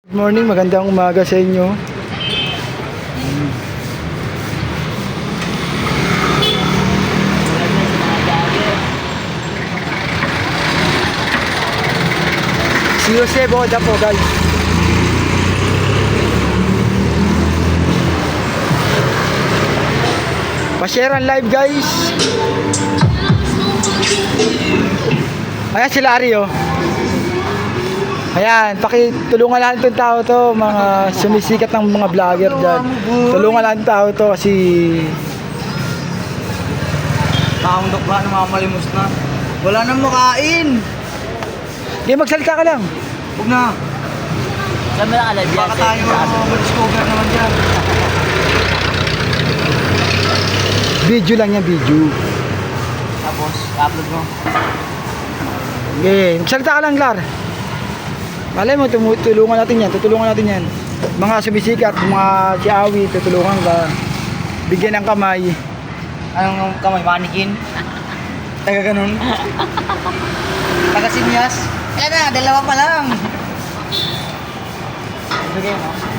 Good morning, magandang umaga sa inyo. Si Jose Boda po, guys. Pa-share ang live, guys. Ayan si Larry, oh. Ayan, pakitulungan natin itong tao to, mga sumisikat ng mga vlogger dyan. Tulungan natin tao to kasi Nakangdok ba, namamalimos na. Wala nang makain. hindi, magsalita ka lang. Huwag na. Saan mo na alam yan? Baka tayo ma-discover naman dyan. Video lang yan, video. Tapos, upload mo. Okay, magsalita ka lang, Lar. Malay mo, tutulungan natin yan, tutulungan natin yan. Mga sumisikat, mga si Awi, tutulungan ka. Bigyan ng kamay. Anong kamay? Manikin? Taga ganun? Taga sinyas? Yan na, dalawa pa lang. Bigay mo.